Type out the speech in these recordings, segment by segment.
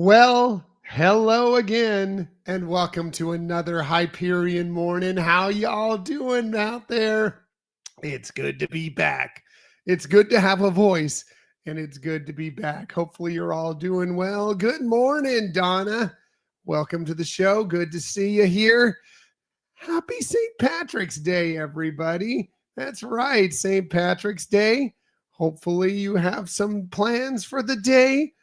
Well, hello again, and welcome to another Hyperion morning. How y'all doing out there? It's good to be back. It's good to have a voice, and it's good to be back. Hopefully, you're all doing well. Good morning, Donna. Welcome to the show. Good to see you here. Happy St. Patrick's Day, everybody. That's right, St. Patrick's Day. Hopefully, you have some plans for the day.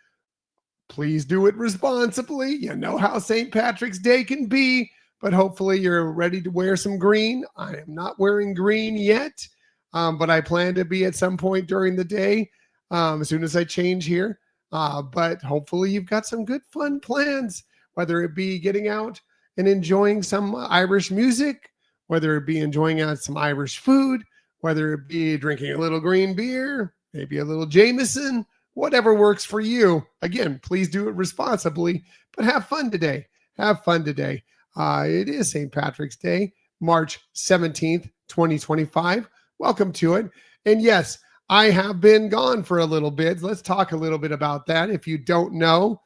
Please do it responsibly. You know how St. Patrick's Day can be, but hopefully you're ready to wear some green. I am not wearing green yet, but I plan to be at some point during the day as soon as I change here. But hopefully you've got some good fun plans, whether it be getting out and enjoying some Irish music, whether it be enjoying out some Irish food, whether it be drinking a little green beer, maybe a little Jameson, whatever works for you. Again, please do it responsibly, but have fun today. Have fun today. It is St. Patrick's Day, March 17th, 2025. Welcome to it. And yes, I have been gone for a little bit. Let's talk a little bit about that. If you don't know,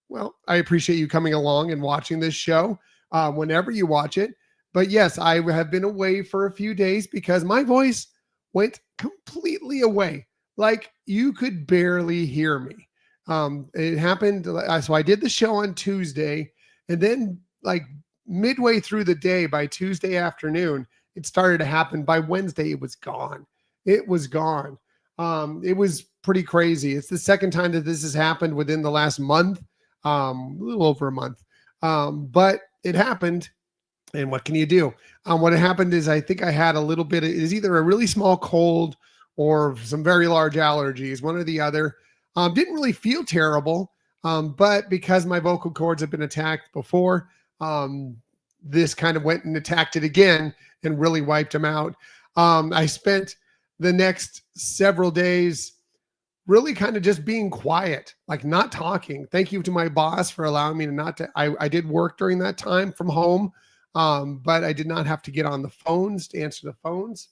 well, I appreciate you coming along and watching this show whenever you watch it. But yes, I have been away for a few days because my voice went completely away. Like you could barely hear me. It happened. So I did the show on Tuesday, and then like midway through the day, by Tuesday afternoon, it started to happen. By Wednesday, it was gone. It was gone. It was pretty crazy. It's the second time that this has happened within the last month, a little over a month. But it happened. And what can you do? What happened is I think I had a little bit. It is either a really small cold or some very large allergies, one or the other. Didn't really feel terrible, but because my vocal cords have been attacked before, this kind of went and attacked it again and really wiped them out. I spent the next several days really kind of just being quiet, like not talking. Thank you to my boss for allowing me to not to, I did work during that time from home, but I did not have to get on the phones to answer the phones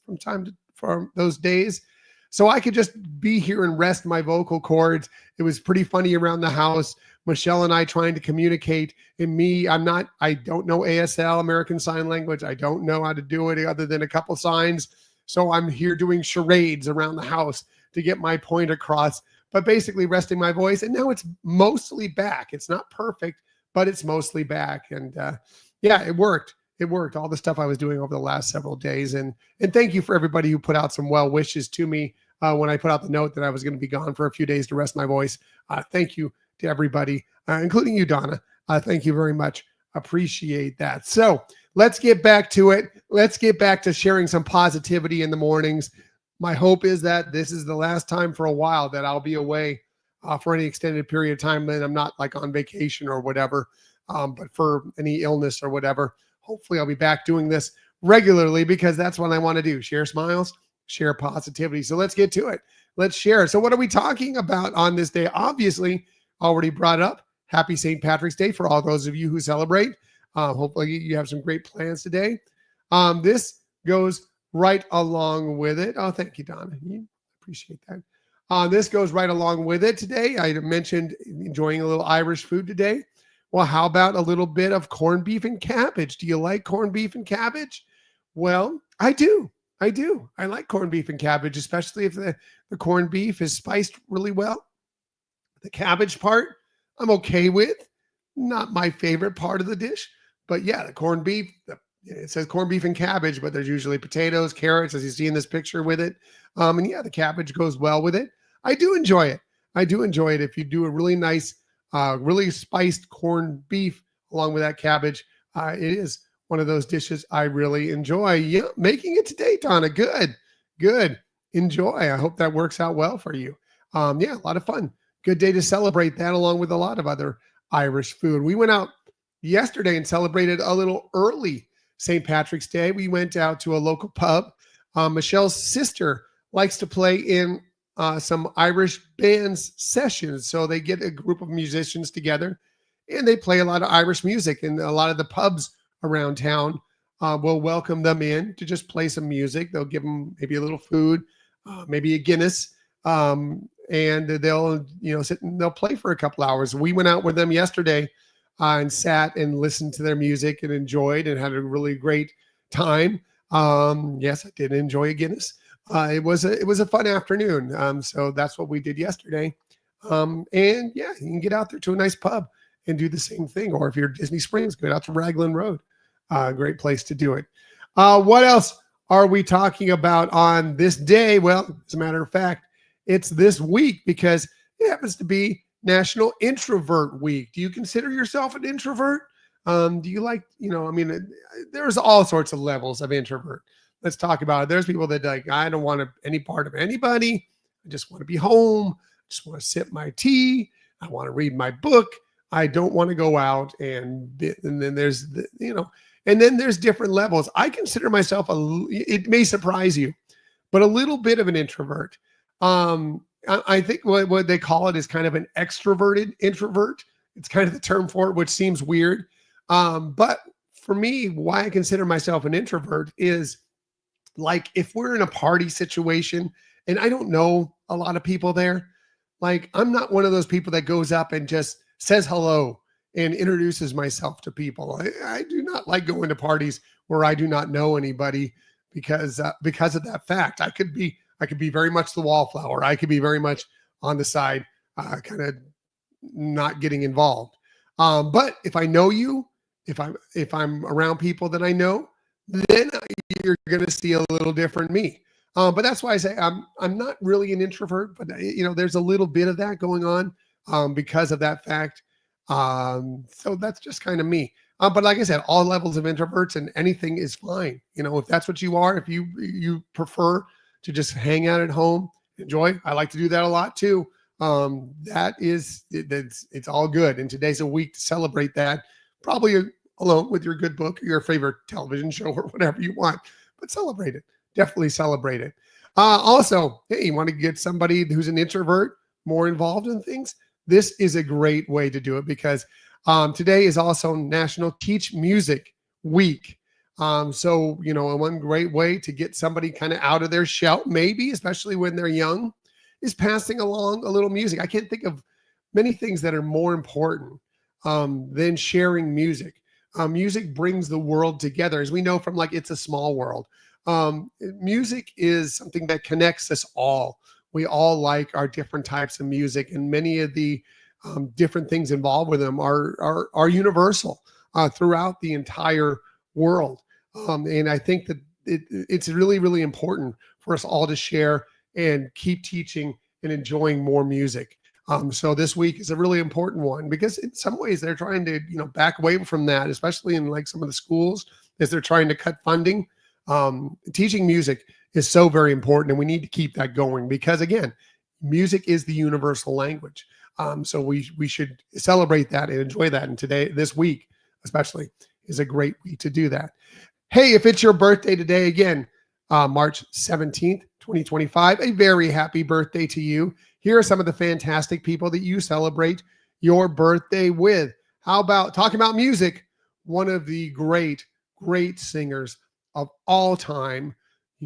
from those days. So I could just be here and rest my vocal cords. It was pretty funny around the house. Michelle and I trying to communicate, and I don't know ASL, American Sign Language. I don't know how to do it other than a couple signs. So I'm here doing charades around the house to get my point across, but basically resting my voice. And now it's mostly back. It's not perfect, but it's mostly back. And yeah, it worked. It worked. All the stuff I was doing over the last several days. And thank you for everybody who put out some well wishes to me when I put out the note that I was going to be gone for a few days to rest my voice. Thank you to everybody, including you, Donna. Thank you very much. Appreciate that. So let's get back to it. Let's get back to sharing some positivity in the mornings. My hope is that this is the last time for a while that I'll be away for any extended period of time. Then I'm not like on vacation or whatever, but for any illness or whatever. Hopefully I'll be back doing this regularly because that's what I want to do. Share smiles, share positivity. So let's get to it. Let's share. So what are we talking about on this day? Obviously, already brought up. Happy St. Patrick's Day for all those of you who celebrate. Hopefully you have some great plans today. This goes right along with it. Oh, thank you, Donna. You appreciate that. This goes right along with it today. I mentioned enjoying a little Irish food today. Well, how about a little bit of corned beef and cabbage? Do you like corned beef and cabbage? Well, I do. I do. I like corned beef and cabbage, especially if the corned beef is spiced really well. The cabbage part, I'm okay with. Not my favorite part of the dish, but yeah, the corned beef, it says corned beef and cabbage, but there's usually potatoes, carrots, as you see in this picture with it. And yeah, the cabbage goes well with it. I do enjoy it. I do enjoy it if you do a really nice, really spiced corned beef along with that cabbage. It is one of those dishes I really enjoy. Yeah, making it today, Donna. Good, good. Enjoy. I hope that works out well for you. Yeah, a lot of fun. Good day to celebrate that along with a lot of other Irish food. We went out yesterday and celebrated a little early St. Patrick's Day. We went out to a local pub. Michelle's sister likes to play in some Irish bands sessions. So they get a group of musicians together and they play a lot of Irish music, and a lot of the pubs around town will welcome them in to just play some music. They'll give them maybe a little food, maybe a Guinness, and they'll sit and they'll play for a couple hours. We went out with them yesterday and sat and listened to their music and enjoyed and had a really great time. Yes, I did enjoy a Guinness. It was a fun afternoon. So that's what we did yesterday. And yeah, you can get out there to a nice pub and do the same thing. Or if you're Disney Springs, go out to Raglan Road. Great place to do it. What else are we talking about on this day? Well, as a matter of fact, it's this week because it happens to be National Introvert Week. Do you consider yourself an introvert? Do you like, there's all sorts of levels of introvert. Let's talk about it. There's people that like, I don't want any part of anybody. I just want to be home. I just want to sip my tea. I want to read my book. I don't want to go out. And then there's, and then there's different levels. I consider myself it may surprise you, but a little bit of an introvert. I think what they call it is kind of an extroverted introvert. It's kind of the term for it, which seems weird. But for me, why I consider myself an introvert is like if we're in a party situation and I don't know a lot of people there, like I'm not one of those people that goes up and just says hello and introduces myself to people. I do not like going to parties where I do not know anybody because of that fact. I could be very much the wallflower. I could be very much on the side, kind of not getting involved. But if I know you, if I'm around people that I know, then you're going to see a little different me. But that's why I say I'm not really an introvert, but there's a little bit of that going on because of that fact. So that's just kind of me. But like I said, all levels of introverts and anything is fine. If that's what you are, if you prefer to just hang out at home, enjoy. I like to do that a lot too. It's all good. And today's a week to celebrate that, probably alone with your good book or your favorite television show or whatever you want, but celebrate it. Definitely celebrate it. Also, hey, you want to get somebody who's an introvert more involved in things? This is a great way to do it because today is also National Teach Music Week. So, one great way to get somebody kind of out of their shell, maybe, especially when they're young, is passing along a little music. I can't think of many things that are more important than sharing music. Music brings the world together, as we know from It's a Small World. Music is something that connects us all. We all like our different types of music, and many of the different things involved with them are universal throughout the entire world. And I think that it's really, really important for us all to share and keep teaching and enjoying more music. So this week is a really important one because in some ways they're trying to, back away from that, especially in some of the schools as they're trying to cut funding. Teaching music is so very important, and we need to keep that going because again, music is the universal language. So we should celebrate that and enjoy that. And this week especially is a great week to do that. Hey, if it's your birthday today, again, March 17th, 2025, a very happy birthday to you. Here are some of the fantastic people that you celebrate your birthday with. How about talking about music? One of the great singers of all time.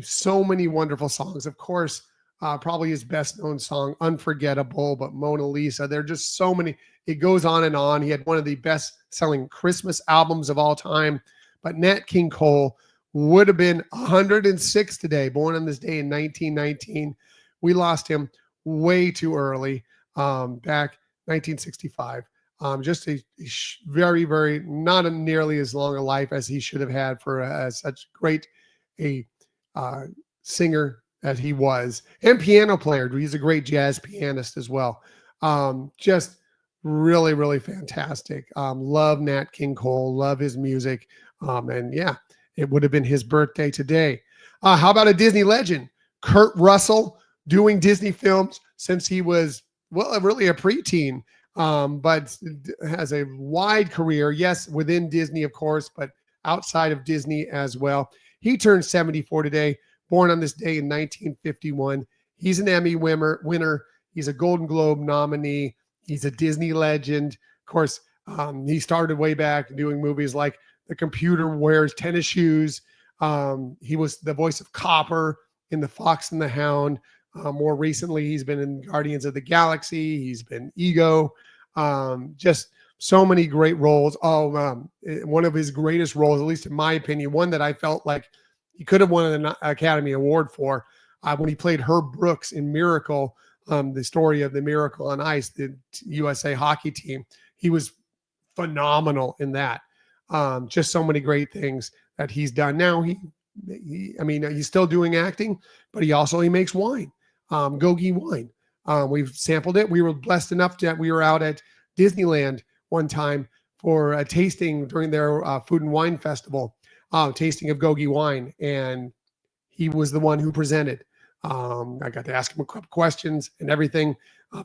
So many wonderful songs. Of course, probably his best known song, Unforgettable, but Mona Lisa. There are just so many. It goes on and on. He had one of the best selling Christmas albums of all time. But Nat King Cole would have been 106 today, born on this day in 1919. We lost him way too early, back 1965. Just a very, very, not nearly as long a life as he should have had for such great a singer as he was, and piano player. He's a great jazz pianist as well. Just really, really fantastic. Love Nat King Cole, love his music. And yeah, it would have been his birthday today. How about a Disney legend? Kurt Russell, doing Disney films since he was, really a preteen, but has a wide career. Yes, within Disney, of course, but outside of Disney as well. He turned 74 today, born on this day in 1951. He's an Emmy winner. He's a Golden Globe nominee. He's a Disney legend. Of course, he started way back doing movies like The Computer Wears Tennis Shoes. He was the voice of Copper in The Fox and the Hound. More recently, he's been in Guardians of the Galaxy. He's been Ego. Just so many great roles. One of his greatest roles, at least in my opinion, one that I felt like he could have won an Academy Award for, when he played Herb Brooks in Miracle, the story of the Miracle on Ice, the USA hockey team. He was phenomenal in that. Just so many great things that he's done. Now he's still doing acting, but he makes wine, Gogi wine. We've sampled it. We were blessed enough that we were out at Disneyland one time for a tasting during their food and wine festival, tasting of Gogi wine, and he was the one who presented. I got to ask him a couple questions and everything.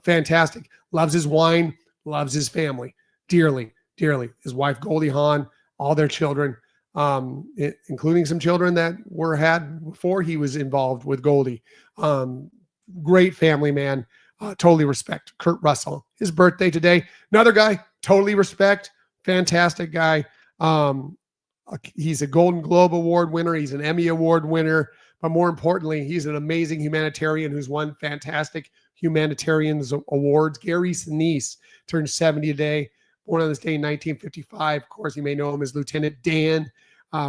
Fantastic. Loves his wine, loves his family dearly, dearly. His wife, Goldie Hawn, all their children, including some children that had before he was involved with Goldie. Great family man. Totally respect. Kurt Russell, his birthday today. Another guy, totally respect. Fantastic guy. He's a Golden Globe Award winner. He's an Emmy Award winner. But more importantly, he's an amazing humanitarian who's won fantastic humanitarians awards. Gary Sinise turned 70 today. Born on this day in 1955. Of course, you may know him as Lieutenant Dan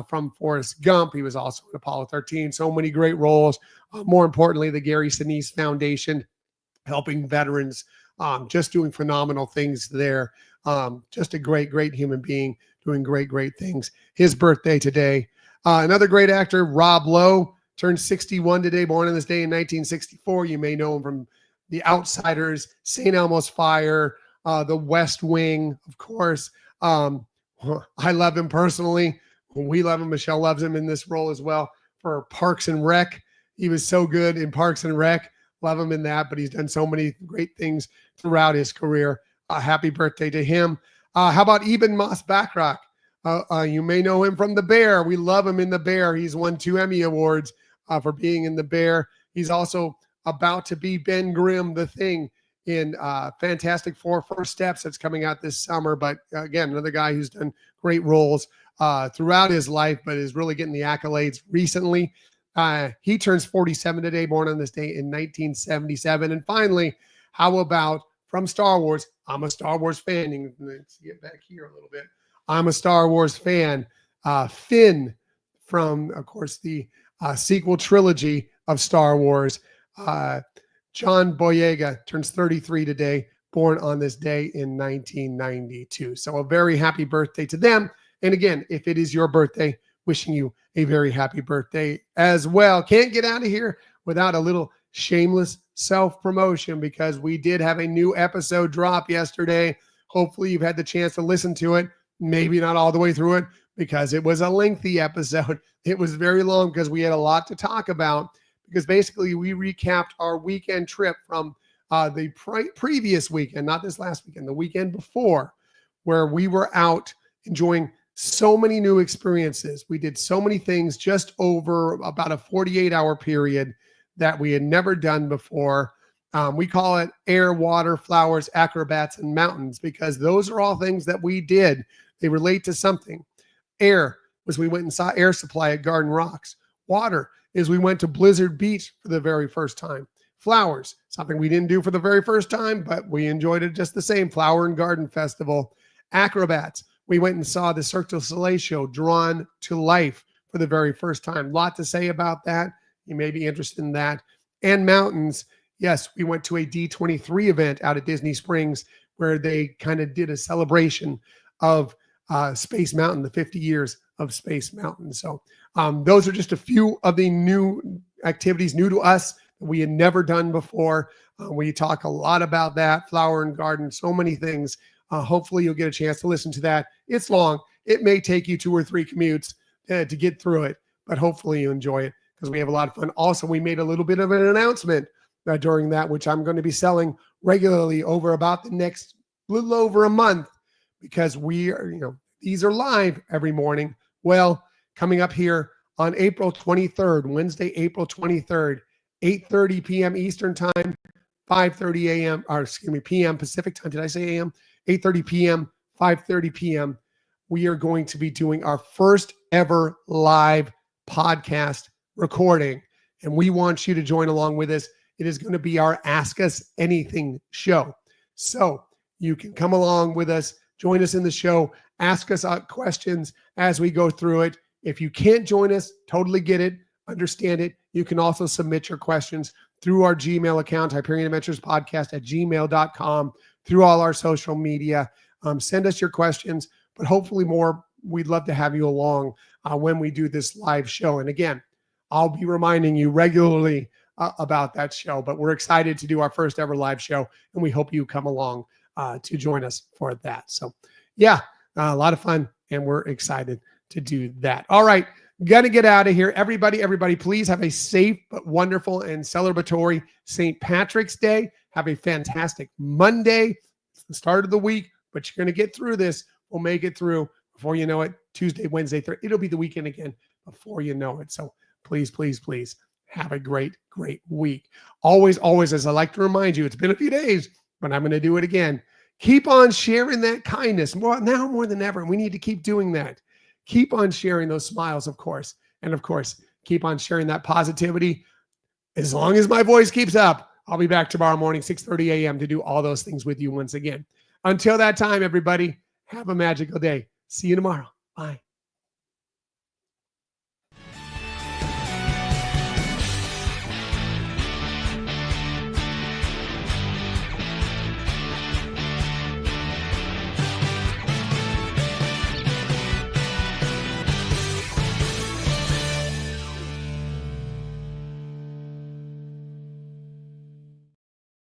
from Forrest Gump. He was also in Apollo 13. So many great roles. More importantly, the Gary Sinise Foundation, helping veterans, just doing phenomenal things there. Just a great, great human being doing great, great things. His birthday today. Another great actor, Rob Lowe, turned 61 today, born on this day in 1964. You may know him from The Outsiders, St. Elmo's Fire, The West Wing, of course. I love him personally. We love him. Michelle loves him in this role as well for Parks and Rec. He was so good in Parks and Rec. Love him in that, but he's done so many great things throughout his career. Happy birthday to him. How about Eben Moss Backrack? You may know him from The Bear. We love him in The Bear. He's won 2 Emmy Awards for being in The Bear. He's also about to be Ben Grimm, the Thing, in Fantastic Four First Steps that's coming out this summer. But again, another guy who's done great roles throughout his life, but is really getting the accolades recently. He turns 47 today, born on this day in 1977. And finally, how about from Star Wars? I'm a Star Wars fan. Let's get back here a little bit. I'm a Star Wars fan. Finn from, of course, the sequel trilogy of Star Wars. John Boyega turns 33 today, born on this day in 1992. So a very happy birthday to them. And again, if it is your birthday, wishing you a very happy birthday as well. Can't get out of here without a little shameless self-promotion, because we did have a new episode drop yesterday. Hopefully you've had the chance to listen to it. Maybe not all the way through it, because it was a lengthy episode. It was very long because we had a lot to talk about, because basically we recapped our weekend trip from the previous weekend, not this last weekend, the weekend before, where we were out enjoying so many new experiences. We did so many things just over about a 48-hour period that we had never done before. We call it air, water, flowers, acrobats, and mountains, because those are all things that we did. They relate to something. Air was we went and saw Air Supply at Garden Rocks. Water is we went to Blizzard Beach for the very first time. Flowers, something we didn't do for the very first time, but we enjoyed it just the same. Flower and Garden Festival. Acrobats, we went and saw the Cirque du Soleil show, Drawn to Life, for the very first time. A lot to say about that. You may be interested in that. And mountains, yes, we went to a D23 event out at Disney Springs where they kind of did a celebration of Space Mountain, the 50 years of Space Mountain. So those are just a few of the new activities, new to us, that we had never done before. We talk a lot about that, Flower and Garden, so many things. Hopefully you'll get a chance to listen to that. It's long. It may take you 2 or 3 commutes to get through it, but hopefully you enjoy it, because we have a lot of fun. Also, we made a little bit of an announcement during that, which I'm going to be selling regularly over about the next little over a month, because we are, these are live every morning. Well, coming up here on April 23rd, Wednesday, April 23rd, 8:30 p.m. Eastern Time, 5:30 a.m. or excuse me, p.m. Pacific Time. Did I say a.m.? 8:30 p.m., 5:30 p.m. We are going to be doing our first ever live podcast recording, and we want you to join along with us. It is going to be our Ask Us Anything show. So you can come along with us, join us in the show, ask us questions as we go through it. If you can't join us, totally get it, understand it. You can also submit your questions through our Gmail account, Hyperion Adventures Podcast at gmail.com, through all our social media. Send us your questions, but hopefully more. We'd love to have you along when we do this live show. And again, I'll be reminding you regularly about that show, but we're excited to do our first ever live show, and we hope you come along to join us for that. So yeah, a lot of fun, and we're excited to do that. All right, gonna get out of here. Everybody, please have a safe but wonderful and celebratory St. Patrick's Day. Have a fantastic Monday. It's the start of the week, but you're gonna get through this. We'll make it through before you know it. Tuesday, Wednesday, Thursday, it'll be the weekend again before you know it. So please have a great week. Always, as I like to remind you, it's been a few days, but I'm going to do it again. Keep on sharing that kindness more than ever. We need to keep doing that. Keep on sharing those smiles, of course. And of course, keep on sharing that positivity. As long as my voice keeps up, I'll be back tomorrow morning, 6:30 a.m. to do all those things with you once again. Until that time, everybody, have a magical day. See you tomorrow. Bye.